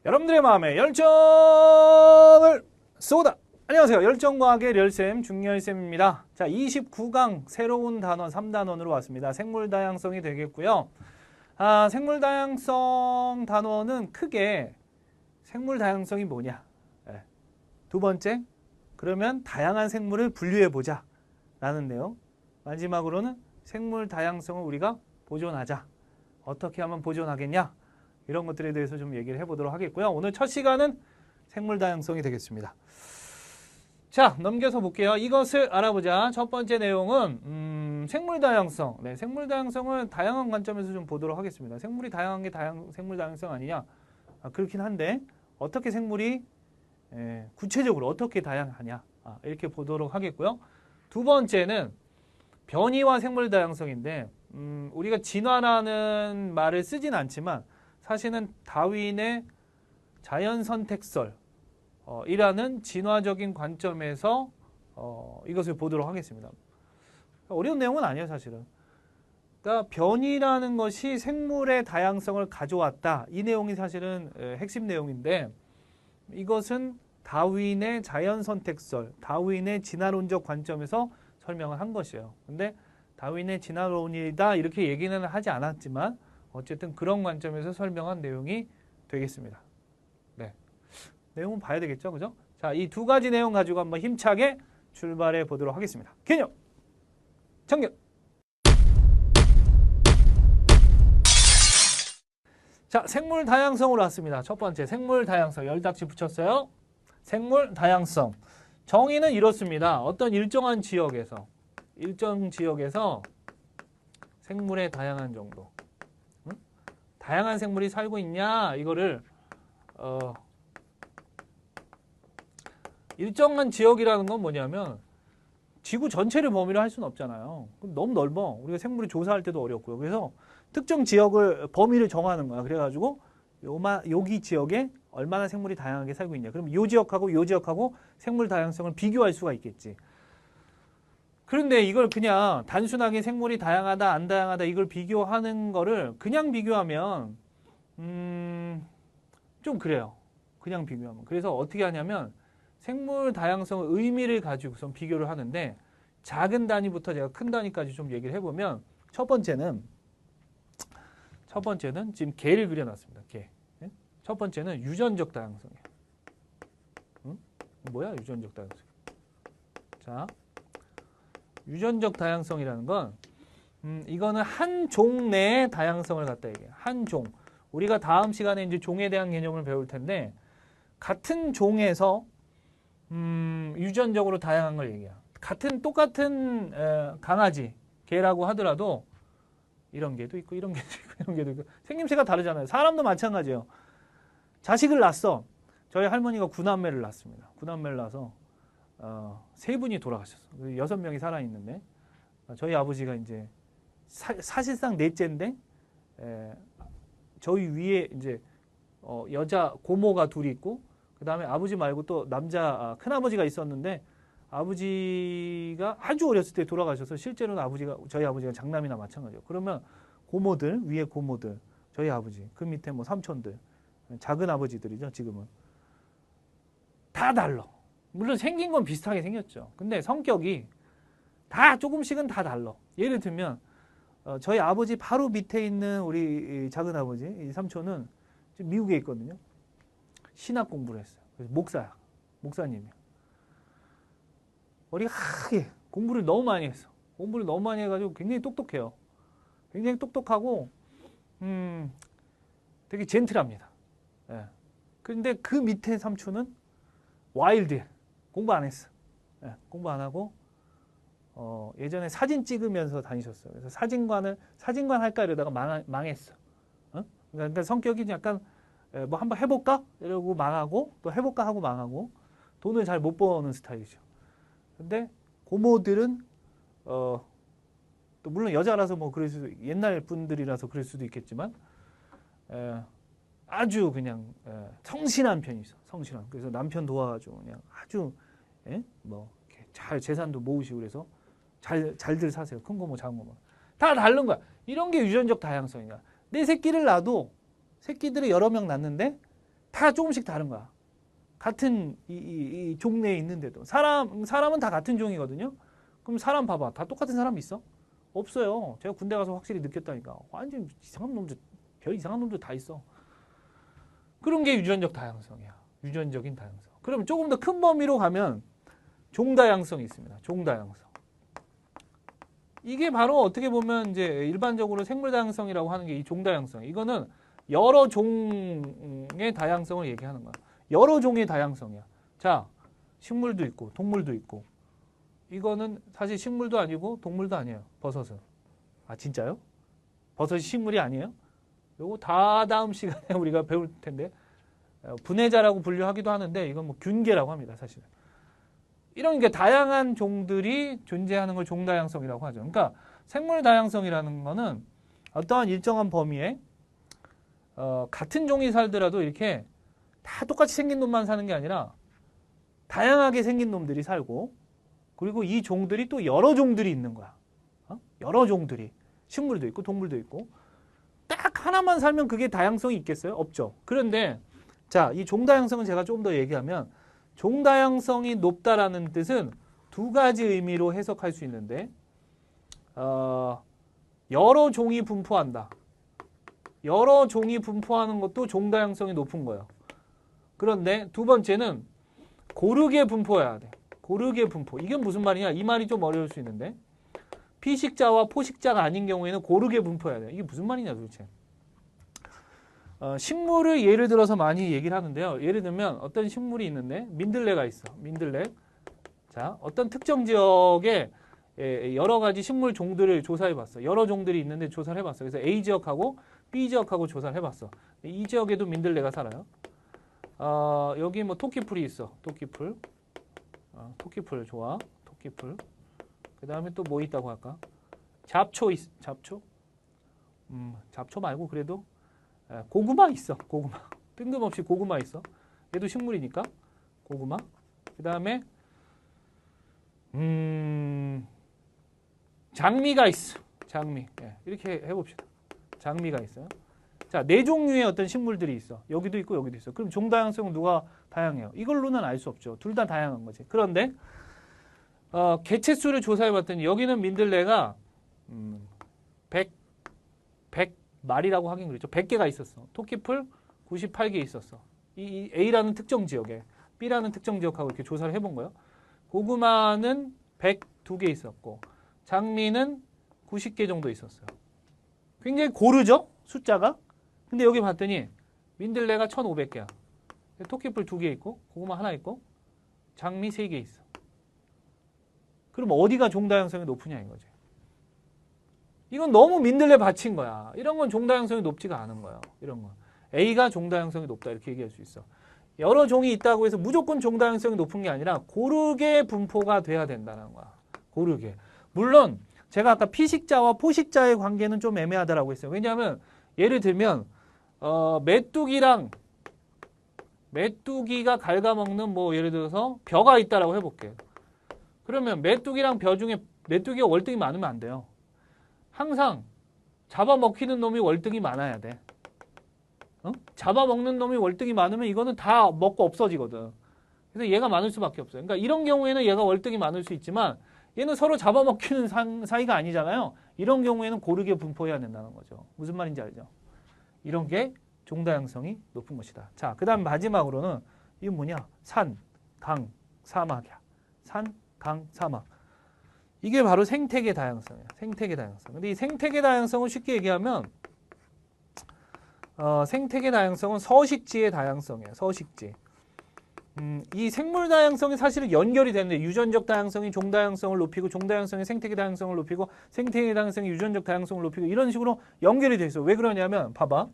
여러분들의 마음에 열정을 쏟아! 안녕하세요. 열정과학의 렬쌤, 중열쌤입니다. 자, 29강 새로운 단원 3단원으로 왔습니다. 생물다양성이 되겠고요. 생물다양성 단원은 크게 생물다양성이 뭐냐? 네. 두 번째, 그러면 다양한 생물을 분류해보자 라는 내용. 마지막으로는 생물다양성을 우리가 보존하자. 어떻게 하면 보존하겠냐? 이런 것들에 대해서 좀 얘기를 해보도록 하겠고요. 오늘 첫 시간은 생물다양성이 되겠습니다. 자, 넘겨서 볼게요. 이것을 알아보자. 첫 번째 내용은 생물다양성. 네, 생물다양성을 다양한 관점에서 좀 보도록 하겠습니다. 생물이 다양한 게 생물다양성 아니냐? 그렇긴 한데 어떻게 생물이 구체적으로 어떻게 다양하냐? 이렇게 보도록 하겠고요. 두 번째는 변이와 생물다양성인데 우리가 진화라는 말을 쓰진 않지만 사실은 다윈의 자연선택설 이라는 진화적인 관점에서 이것을 보도록 하겠습니다. 어려운 내용은 아니에요, 사실은. 그러니까 변이라는 것이 생물의 다양성을 가져왔다. 이 내용이 사실은 핵심 내용인데 이것은 다윈의 자연선택설, 다윈의 진화론적 관점에서 설명을 한 것이에요. 근데 다윈의 진화론이다 이렇게 얘기는 하지 않았지만 어쨌든 그런 관점에서 설명한 내용이 되겠습니다. 네. 내용은 봐야 되겠죠, 그죠? 자, 이 두 가지 내용 가지고 한번 힘차게 출발해 보도록 하겠습니다. 개념, 정견. 자, 생물 다양성으로 왔습니다. 첫 번째, 생물 다양성. 열닥지 붙였어요. 생물 다양성. 정의는 이렇습니다. 어떤 일정 지역에서 생물의 다양한 정도. 다양한 생물이 살고 있냐? 이거를 일정한 지역이라는 건 뭐냐면 지구 전체를 범위로 할 수는 없잖아요. 그럼 너무 넓어. 우리가 생물을 조사할 때도 어렵고요. 그래서 특정 지역을 범위를 정하는 거야. 그래가지고 여기 지역에 얼마나 생물이 다양하게 살고 있냐. 그럼 이 지역하고 생물 다양성을 비교할 수가 있겠지. 그런데 이걸 그냥 단순하게 생물이 다양하다 안 다양하다 이걸 비교하는 거를 그냥 비교하면 좀 그래요. 그냥 비교하면. 그래서 어떻게 하냐면 생물 다양성의 의미를 가지고선 비교를 하는데 작은 단위부터 제가 큰 단위까지 좀 얘기를 해보면 첫 번째는 지금 개를 그려놨습니다. 개. 첫 번째는 유전적 다양성이에요. 뭐야 유전적 다양성? 자, 유전적 다양성이라는 건 이거는 한 종 내의 다양성을 갖다 얘기해요. 한 종. 우리가 다음 시간에 이제 종에 대한 개념을 배울 텐데 같은 종에서 유전적으로 다양한 걸 얘기해요. 똑같은 강아지, 개라고 하더라도 이런 개도 있고 이런 개도 있고 이런 개도 있고 생김새가 다르잖아요. 사람도 마찬가지예요. 자식을 낳았어. 저희 할머니가 9남매를 낳았습니다. 9남매를 낳아서 3분이 돌아가셨어. 6명이 살아있는데 저희 아버지가 이제 사실상 넷째인데 저희 위에 이제 여자 고모가 둘이 있고 그 다음에 아버지 말고 또 남자 큰아버지가 있었는데 아버지가 아주 어렸을 때 돌아가셔서 실제로는 저희 아버지가 장남이나 마찬가지예요. 그러면 위에 고모들, 저희 아버지, 그 밑에 뭐 삼촌들, 작은 아버지들이죠. 지금은 다 달라. 물론 생긴 건 비슷하게 생겼죠. 근데 성격이 다 조금씩은 다 달라. 예를 들면 저희 아버지 바로 밑에 있는 우리 작은 아버지, 이 삼촌은 지금 미국에 있거든요. 신학 공부를 했어요. 그래서 목사님이야. 머리가 하게 공부를 너무 많이 했어. 공부를 너무 많이 해가지고 굉장히 똑똑해요. 굉장히 똑똑하고 되게 젠틀합니다. 예. 그런데 그 밑에 삼촌은 와일드해. 공부 안 했어. 예. 공부 안 하고 예전에 사진 찍으면서 다니셨어요. 그래서 사진관 할까 이러다가 망했어. 그러니까 성격이 약간 뭐 한번 해볼까? 이러고 망하고 또 해볼까 하고 망하고 돈을 잘 못 버는 스타일이죠. 근데 고모들은 또 물론 여자라서 뭐 그럴 수도 옛날 분들이라서 그럴 수도 있겠지만 아주 그냥 성실한 편이 있어. 성실한. 그래서 남편 도와가지고 그냥 아주 뭐 잘 재산도 모으시고 그래서 잘들 사세요. 큰 거 뭐 작은 거 뭐. 다 다른 거야. 이런 게 유전적 다양성이야. 내 새끼를 낳아도 새끼들을 여러 명 낳는데 다 조금씩 다른 거야. 같은 이 종내에 있는데도 사람은 다 같은 종이거든요. 그럼 사람 봐봐, 다 똑같은 사람 있어? 없어요. 제가 군대 가서 확실히 느꼈다니까. 완전 이상한 놈들, 별 이상한 놈들 다 있어. 그런 게 유전적 다양성이야. 유전적인 다양성. 그럼 조금 더 큰 범위로 가면 종다양성이 있습니다. 종다양성. 이게 바로 어떻게 보면 이제 일반적으로 생물 다양성이라고 하는 게 이 종다양성. 이거는 여러 종의 다양성을 얘기하는 거야. 여러 종의 다양성이야. 자, 식물도 있고 동물도 있고. 이거는 사실 식물도 아니고 동물도 아니에요. 버섯은. 아, 진짜요? 버섯이 식물이 아니에요? 요거 다 다음 시간에 우리가 배울 텐데. 분해자라고 분류하기도 하는데 이건 뭐 균계라고 합니다. 사실은. 이런 게 다양한 종들이 존재하는 걸 종다양성이라고 하죠. 그러니까 생물 다양성이라는 거는 어떠한 일정한 범위에 같은 종이 살더라도 이렇게 다 똑같이 생긴 놈만 사는 게 아니라 다양하게 생긴 놈들이 살고 그리고 이 종들이 또 여러 종들이 있는 거야. 여러 종들이. 식물도 있고 동물도 있고 딱 하나만 살면 그게 다양성이 있겠어요? 없죠. 그런데 자, 이 종다양성은 제가 조금 더 얘기하면 종다양성이 높다라는 뜻은 두 가지 의미로 해석할 수 있는데 여러 종이 분포한다. 여러 종이 분포하는 것도 종다양성이 높은 거예요. 그런데 두 번째는 고르게 분포해야 돼. 고르게 분포. 이게 무슨 말이냐? 이 말이 좀 어려울 수 있는데 피식자와 포식자가 아닌 경우에는 고르게 분포해야 돼. 이게 무슨 말이냐 도대체. 식물을 예를 들어서 많이 얘기를 하는데요. 예를 들면 어떤 식물이 있는데 민들레가 있어. 민들레. 자, 어떤 특정 지역에 여러 가지 식물 종들을 조사해 봤어. 여러 종들이 있는데 조사를 해봤어. 그래서 A 지역하고 B 지역하고 조사를 해봤어. 이 지역에도 민들레가 살아요. 여기 뭐 토끼풀이 있어. 토끼풀. 토끼풀 좋아. 토끼풀. 그 다음에 또 뭐 있다고 할까? 잡초 있어. 잡초? 잡초 말고 그래도 고구마 있어. 고구마. 뜬금없이 고구마 있어. 얘도 식물이니까 고구마. 그 다음에 장미가 있어. 장미. 이렇게 해봅시다. 장미가 있어요. 자, 네 종류의 어떤 식물들이 있어. 여기도 있고 여기도 있어. 그럼 종다양성은 누가 다양해요? 이걸로는 알 수 없죠. 둘 다 다양한 거지. 그런데 개체수를 조사해봤더니 여기는 민들레가 100마리라고 하긴 그랬죠. 100개가 있었어. 토끼풀 98개 있었어. 이 A라는 특정 지역에 B라는 특정 지역하고 이렇게 조사를 해본 거예요. 고구마는 102개 있었고 장미는 90개 정도 있었어요. 굉장히 고르죠? 숫자가. 근데 여기 봤더니 민들레가 1500개야. 토끼풀 2개 있고 고구마 하나 있고 장미 3개 있어. 그럼 어디가 종다양성이 높으냐 이거지. 이건 너무 민들레 받친 거야. 이런 건 종다양성이 높지가 않은 거예요. 이런 건. A가 종다양성이 높다 이렇게 얘기할 수 있어. 여러 종이 있다고 해서 무조건 종다양성이 높은 게 아니라 고르게 분포가 돼야 된다는 거야. 고르게. 물론 제가 아까 피식자와 포식자의 관계는 좀 애매하다라고 했어요. 왜냐하면 예를 들면 메뚜기가 갉아먹는 뭐 예를 들어서 벼가 있다라고 해볼게요. 그러면 메뚜기랑 벼 중에 메뚜기가 월등히 많으면 안 돼요. 항상 잡아먹히는 놈이 월등히 많아야 돼. 잡아먹는 놈이 월등히 많으면 이거는 다 먹고 없어지거든. 그래서 얘가 많을 수밖에 없어요. 그러니까 이런 경우에는 얘가 월등히 많을 수 있지만 얘는 서로 잡아먹히는 사이가 아니잖아요. 이런 경우에는 고르게 분포해야 된다는 거죠. 무슨 말인지 알죠? 이런 게 종다양성이 높은 것이다. 자, 그 다음 마지막으로는 이건 뭐냐? 산, 강, 사막이야. 산, 강, 사막. 이게 바로 생태계 다양성이야. 생태계 다양성. 근데 이 생태계 다양성은 쉽게 얘기하면 생태계 다양성은 서식지의 다양성이에요. 서식지. 이 생물 다양성이 사실은 연결이 되는데 유전적 다양성이 종다양성을 높이고 종다양성이 생태계 다양성을 높이고 생태계 다양성이 유전적 다양성을 높이고 이런 식으로 연결이 돼 있어. 왜 그러냐면 봐봐.